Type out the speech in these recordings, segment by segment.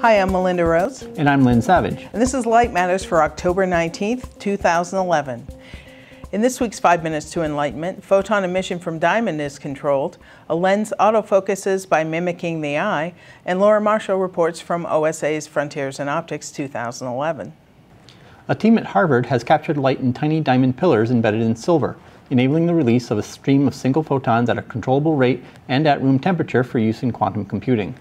Hi, I'm Melinda Rose. And I'm Lynn Savage. And this is Light Matters for October 19th, 2011. In this week's 5 Minutes to Enlightenment, photon emission from diamond is controlled, a lens autofocuses by mimicking the eye, and Laura Marshall reports from OSA's Frontiers in Optics 2011. A team at Harvard has captured light in tiny diamond pillars embedded in silver, enabling the release of a stream of single photons at a controllable rate and at room temperature for use in quantum computing.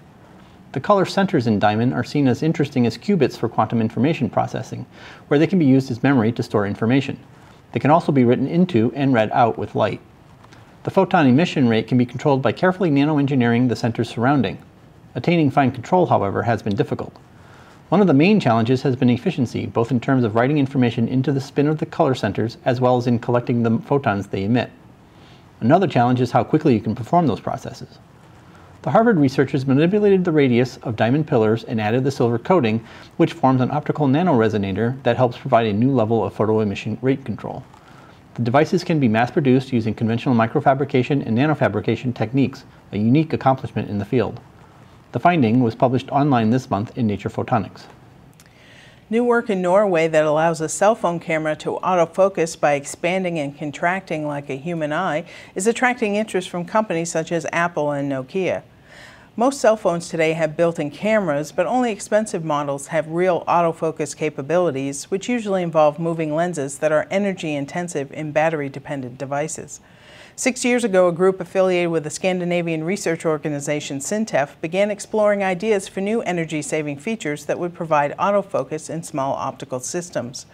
The color centers in diamond are seen as interesting as qubits for quantum information processing, where they can be used as memory to store information. They can also be written into and read out with light. The photon emission rate can be controlled by carefully nanoengineering the centers surrounding. Attaining fine control, however, has been difficult. One of the main challenges has been efficiency, both in terms of writing information into the spin of the color centers as well as in collecting the photons they emit. Another challenge is how quickly you can perform those processes. The Harvard researchers manipulated the radius of diamond pillars and added the silver coating, which forms an optical nanoresonator that helps provide a new level of photoemission rate control. The devices can be mass-produced using conventional microfabrication and nanofabrication techniques, a unique accomplishment in the field. The finding was published online this month in Nature Photonics. New work in Norway that allows a cell phone camera to autofocus by expanding and contracting like a human eye is attracting interest from companies such as Apple and Nokia. Most cell phones today have built-in cameras, but only expensive models have real autofocus capabilities, which usually involve moving lenses that are energy-intensive in battery-dependent devices. 6 years ago, a group affiliated with the Scandinavian research organization SINTEF began exploring ideas for new energy-saving features that would provide autofocus in small optical systems.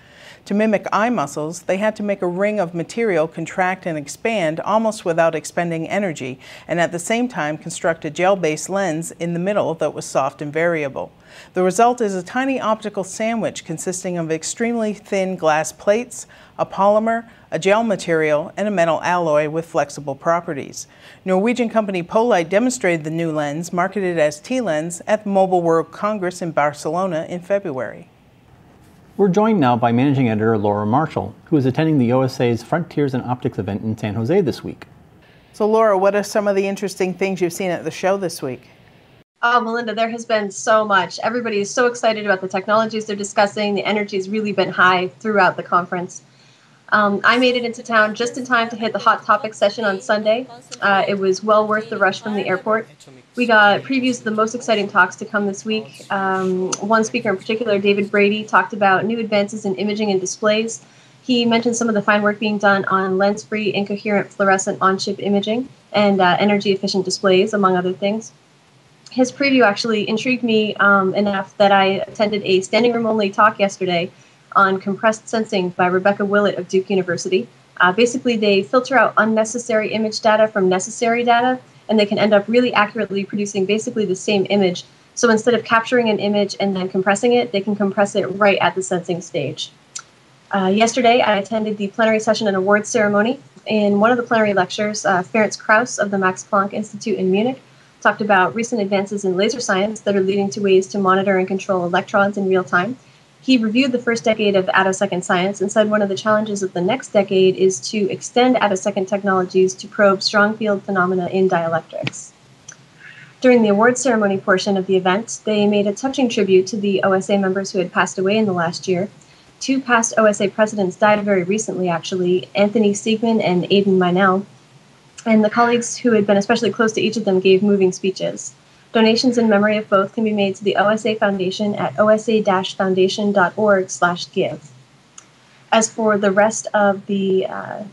To mimic eye muscles, they had to make a ring of material contract and expand almost without expending energy, and at the same time construct a gel-based lens in the middle that was soft and variable. The result is a tiny optical sandwich consisting of extremely thin glass plates, a polymer, a gel material, and a metal alloy with flexible properties. Norwegian company Polite demonstrated the new lens, marketed as T-Lens, at the Mobile World Congress in Barcelona in February. We're joined now by Managing Editor Laura Marshall, who is attending the OSA's Frontiers in Optics event in San Jose this week. So Laura, what are some of the interesting things you've seen at the show this week? Oh, Melinda, there has been so much. Everybody is so excited about the technologies they're discussing. The energy has really been high throughout the conference. I made it into town just in time to hit the Hot Topics session on Sunday. It was well worth the rush from the airport. We got previews of the most exciting talks to come this week. One speaker in particular, David Brady, talked about new advances in imaging and displays. He mentioned some of the fine work being done on lens-free, incoherent, fluorescent on-chip imaging and energy-efficient displays, among other things. His preview actually intrigued me enough that I attended a standing room only talk yesterday on compressed sensing by Rebecca Willett of Duke University. Basically, they filter out unnecessary image data from necessary data, and they can end up really accurately producing basically the same image. So instead of capturing an image and then compressing it, they can compress it right at the sensing stage. Yesterday, I attended the plenary session and awards ceremony. In one of the plenary lectures, Ferenc Krauss of the Max Planck Institute in Munich talked about recent advances in laser science that are leading to ways to monitor and control electrons in real time. He reviewed the first decade of attosecond science and said one of the challenges of the next decade is to extend attosecond technologies to probe strong field phenomena in dielectrics. During the awards ceremony portion of the event, they made a touching tribute to the OSA members who had passed away in the last year. Two past OSA presidents died very recently, actually, Anthony Siegman and Aidan Meinel, and the colleagues who had been especially close to each of them gave moving speeches. Donations in memory of both can be made to the OSA Foundation at osa-foundation.org/give. As for the rest of the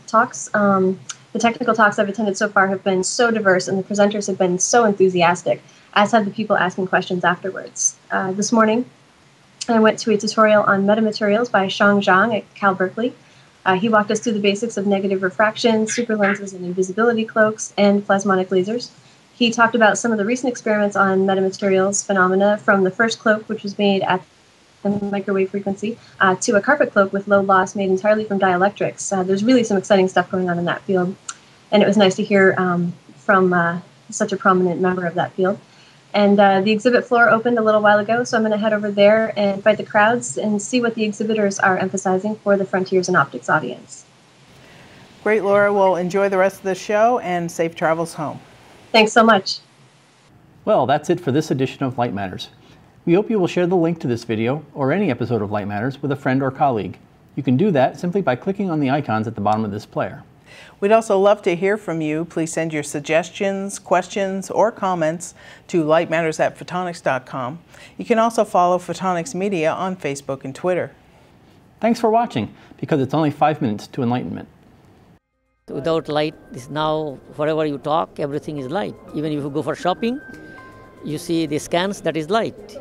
talks, the technical talks I've attended so far have been so diverse and the presenters have been so enthusiastic, as have the people asking questions afterwards. This morning, I went to a tutorial on metamaterials by Shang Zhang at Cal Berkeley. He walked us through the basics of negative refraction, superlenses and invisibility cloaks, and plasmonic lasers. He talked about some of the recent experiments on metamaterials phenomena, from the first cloak, which was made at the microwave frequency, to a carpet cloak with low loss made entirely from dielectrics. There's really some exciting stuff going on in that field, and it was nice to hear from such a prominent member of that field. And the exhibit floor opened a little while ago, so I'm going to head over there and fight the crowds and see what the exhibitors are emphasizing for the Frontiers in Optics audience. Great, Laura. Well, enjoy the rest of the show and safe travels home. Thanks so much. Well, that's it for this edition of Light Matters. We hope you will share the link to this video, or any episode of Light Matters, with a friend or colleague. You can do that simply by clicking on the icons at the bottom of this player. We'd also love to hear from you. Please send your suggestions, questions, or comments to lightmatters@photonics.com. You can also follow Photonics Media on Facebook and Twitter. Thanks for watching, because it's only 5 minutes to enlightenment. Without light, is now wherever you talk, everything is light. Even if you go for shopping, you see the scans, that is light.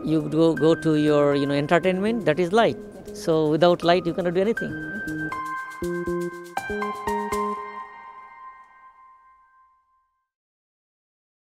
You go to your entertainment, that is light. So without light, you cannot do anything.